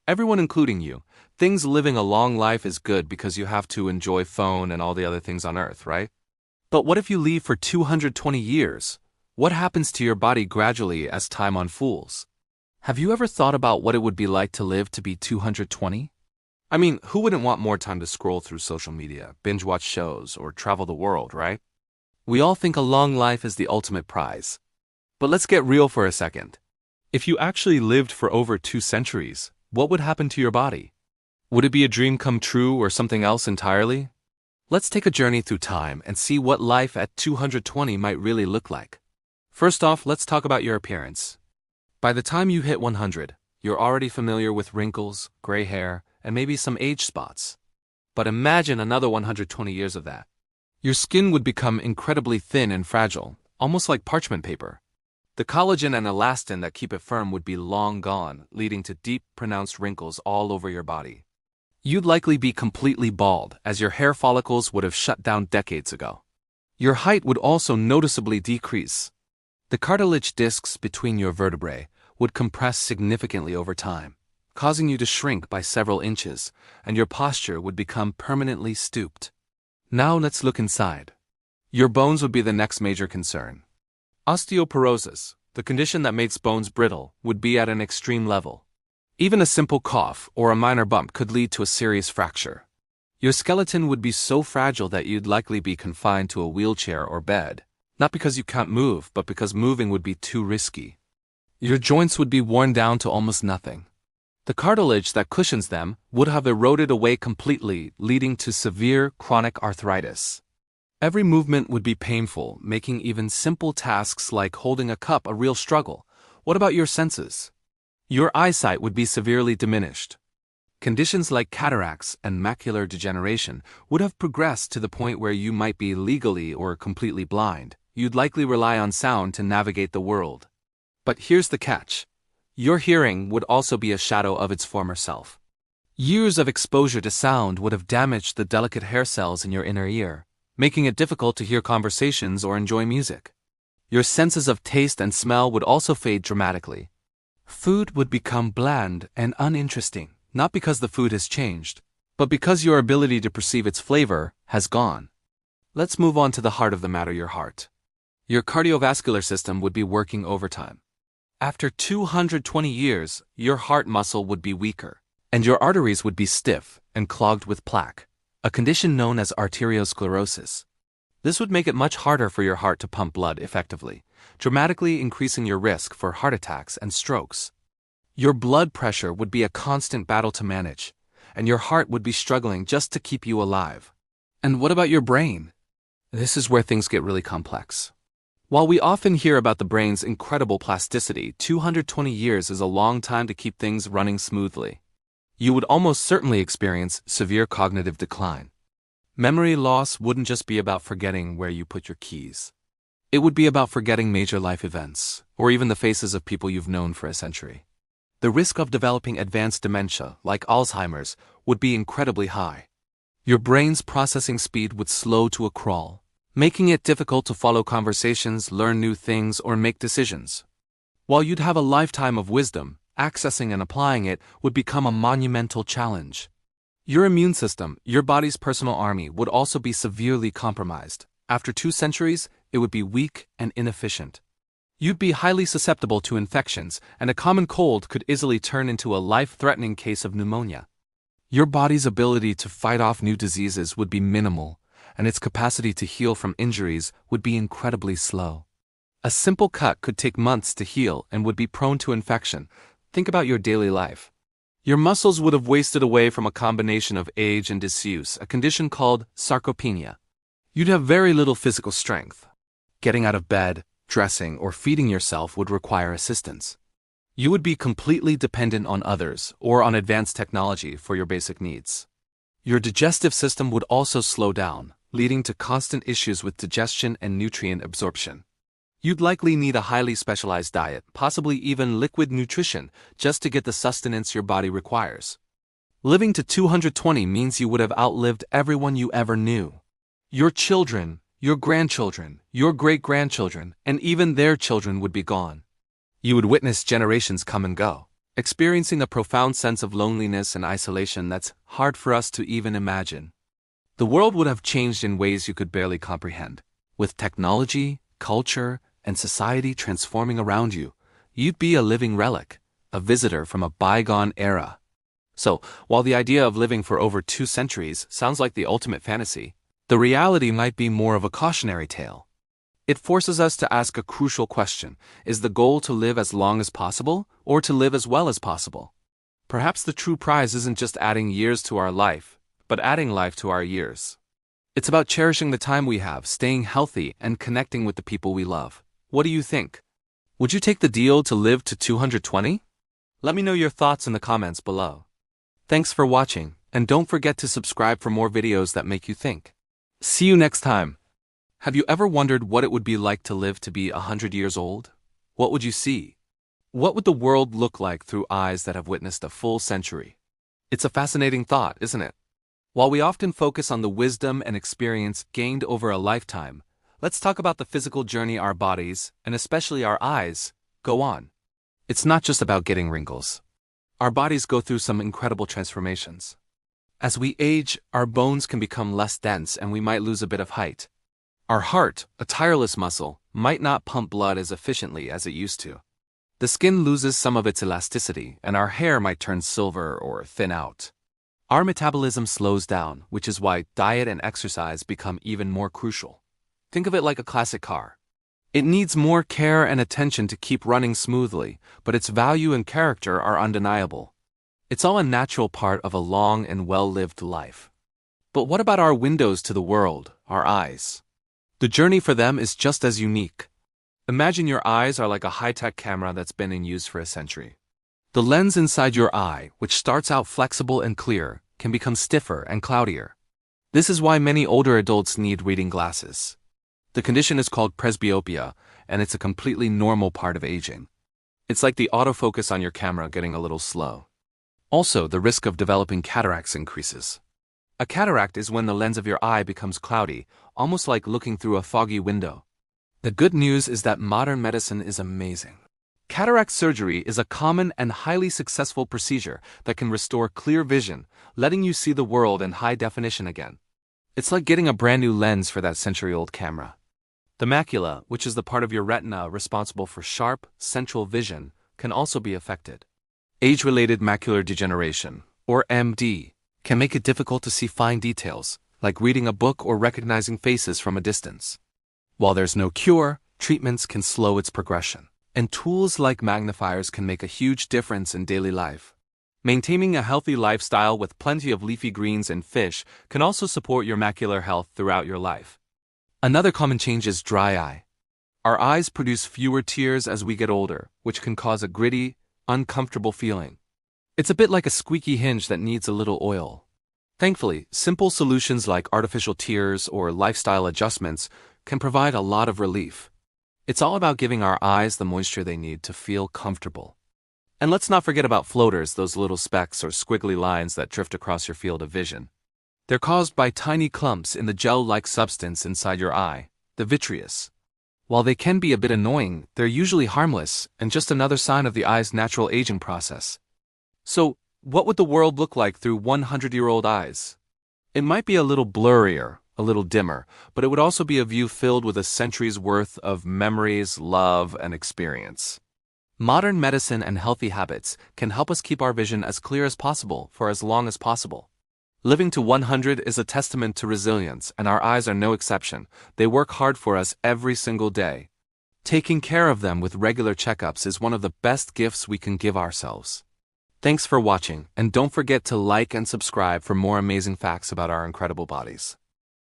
Everyone including you, thinks living a long life is good because you have to enjoy phone and all the other things on earth, right? But what if you live for 220 years? What happens to your body gradually as time unfolds? Have you ever thought about what it would be like to live to be 220? I mean, who wouldn't want more time to scroll through social media, binge watch shows, or travel the world, right? We all think a long life is the ultimate prize. But let's get real for a second. If you actually lived for over 2 centuries, what would happen to your body? Would it be a dream come true or something else entirely? Let's take a journey through time and see what life at 220 might really look like. First off, let's talk about your appearance. By the time you hit 100, you're already familiar with wrinkles, gray hair, and maybe some age spots. But imagine another 120 years of that. Your skin would become incredibly thin and fragile, almost like parchment paper. The collagen and elastin that keep it firm would be long gone, leading to deep, pronounced wrinkles all over your body. You'd likely be completely bald, as your hair follicles would have shut down decades ago. Your height would also noticeably decrease. The cartilage discs between your vertebrae would compress significantly over time, causing you to shrink by several inches, and your posture would become permanently stooped. Now let's look inside. Your bones would be the next major concern. Osteoporosis, the condition that makes bones brittle, would be at an extreme level. Even a simple cough or a minor bump could lead to a serious fracture. Your skeleton would be so fragile that you'd likely be confined to a wheelchair or bed, not because you can't move, but because moving would be too risky. Your joints would be worn down to almost nothing. The cartilage that cushions them would have eroded away completely, leading to severe chronic arthritis. Every movement would be painful, making even simple tasks like holding a cup a real struggle. What about your senses? Your eyesight would be severely diminished. Conditions like cataracts and macular degeneration would have progressed to the point where you might be legally or completely blind. You'd likely rely on sound to navigate the world. But here's the catch. Your hearing would also be a shadow of its former self. Years of exposure to sound would have damaged the delicate hair cells in your inner ear, making it difficult to hear conversations or enjoy music. Your senses of taste and smell would also fade dramatically. Food would become bland and uninteresting, not because the food has changed, but because your ability to perceive its flavor has gone. Let's move on to the heart of the matter, your heart. Your cardiovascular system would be working overtime. After 220 years, your heart muscle would be weaker, and your arteries would be stiff and clogged with plaque, a condition known as arteriosclerosis. This would make it much harder for your heart to pump blood effectively, dramatically increasing your risk for heart attacks and strokes. Your blood pressure would be a constant battle to manage, and your heart would be struggling just to keep you alive. And what about your brain? This is where things get really complex. While we often hear about the brain's incredible plasticity, 220 years is a long time to keep things running smoothly. You would almost certainly experience severe cognitive decline. Memory loss wouldn't just be about forgetting where you put your keys. It would be about forgetting major life events, or even the faces of people you've known for a century. The risk of developing advanced dementia, like Alzheimer's, would be incredibly high. Your brain's processing speed would slow to a crawl, making it difficult to follow conversations, learn new things, or make decisions. While you'd have a lifetime of wisdom, accessing and applying it would become a monumental challenge. Your immune system, your body's personal army, would also be severely compromised. After 2 centuries, it would be weak and inefficient. You'd be highly susceptible to infections, and a common cold could easily turn into a life-threatening case of pneumonia. Your body's ability to fight off new diseases would be minimal, and its capacity to heal from injuries would be incredibly slow. A simple cut could take months to heal and would be prone to infection. Think about your daily life. Your muscles would have wasted away from a combination of age and disuse, a condition called sarcopenia. You'd have very little physical strength. Getting out of bed, dressing, or feeding yourself would require assistance. You would be completely dependent on others or on advanced technology for your basic needs. Your digestive system would also slow down, leading to constant issues with digestion and nutrient absorption. You'd likely need a highly specialized diet, possibly even liquid nutrition, just to get the sustenance your body requires. Living to 220 means you would have outlived everyone you ever knew. Your children, your grandchildren, your great-grandchildren, and even their children would be gone. You would witness generations come and go. experiencing a profound sense of loneliness and isolation that's hard for us to even imagine. The world would have changed in ways you could barely comprehend. With technology, culture, and society transforming around you, you'd be a living relic, a visitor from a bygone era. So, while the idea of living for over 2 centuries sounds like the ultimate fantasy, the reality might be more of a cautionary tale. It forces us to ask a crucial question: is the goal to live as long as possible, or to live as well as possible? Perhaps the true prize isn't just adding years to our life, but adding life to our years. It's about cherishing the time we have, staying healthy, and connecting with the people we love. What do you think? Would you take the deal to live to 220? Let me know your thoughts in the comments below. Thanks for watching, and don't forget to subscribe for more videos that make you think. See you next time. Have you ever wondered what it would be like to live to be 100 years old? What would you see? What would the world look like through eyes that have witnessed a full century? It's a fascinating thought, isn't it? While we often focus on the wisdom and experience gained over a lifetime, let's talk about the physical journey our bodies, and especially our eyes, go on. It's not just about getting wrinkles. Our bodies go through some incredible transformations. As we age, our bones can become less dense and we might lose a bit of height. Our heart, a tireless muscle, might not pump blood as efficiently as it used to. The skin loses some of its elasticity, and our hair might turn silver or thin out. Our metabolism slows down, which is why diet and exercise become even more crucial. Think of it like a classic car. It needs more care and attention to keep running smoothly, but its value and character are undeniable. It's all a natural part of a long and well-lived life. But what about our windows to the world, our eyes? The journey for them is just as unique. Imagine your eyes are like a high-tech camera that's been in use for a century. The lens inside your eye, which starts out flexible and clear, can become stiffer and cloudier. This is why many older adults need reading glasses. The condition is called presbyopia, and it's a completely normal part of aging. It's like the autofocus on your camera getting a little slow. Also, the risk of developing cataracts increases. A cataract is when the lens of your eye becomes cloudy, almost like looking through a foggy window. The good news is that modern medicine is amazing. Cataract surgery is a common and highly successful procedure that can restore clear vision, letting you see the world in high definition again. It's like getting a brand new lens for that century-old camera. The macula, which is the part of your retina responsible for sharp, central vision, can also be affected. Age-related macular degeneration, or MD, can make it difficult to see fine details, like reading a book or recognizing faces from a distance. While there's no cure, treatments can slow its progression, and tools like magnifiers can make a huge difference in daily life. Maintaining a healthy lifestyle with plenty of leafy greens and fish can also support your macular health throughout your life. Another common change is dry eye. Our eyes produce fewer tears as we get older, which can cause a gritty, uncomfortable feeling. It's a bit like a squeaky hinge that needs a little oil. Thankfully, simple solutions like artificial tears or lifestyle adjustments can provide a lot of relief. It's all about giving our eyes the moisture they need to feel comfortable. And let's not forget about floaters, those little specks or squiggly lines that drift across your field of vision. They're caused by tiny clumps in the gel-like substance inside your eye, the vitreous. While they can be a bit annoying, they're usually harmless and just another sign of the eye's natural aging process. So, what would the world look like through 100-year-old eyes? It might be a little blurrier, a little dimmer, but it would also be a view filled with a century's worth of memories, love, and experience. Modern medicine and healthy habits can help us keep our vision as clear as possible for as long as possible. Living to 100 is a testament to resilience, and our eyes are no exception. They work hard for us every single day. Taking care of them with regular checkups is one of the best gifts we can give ourselves. Thanks for watching, and don't forget to like and subscribe for more amazing facts about our incredible bodies.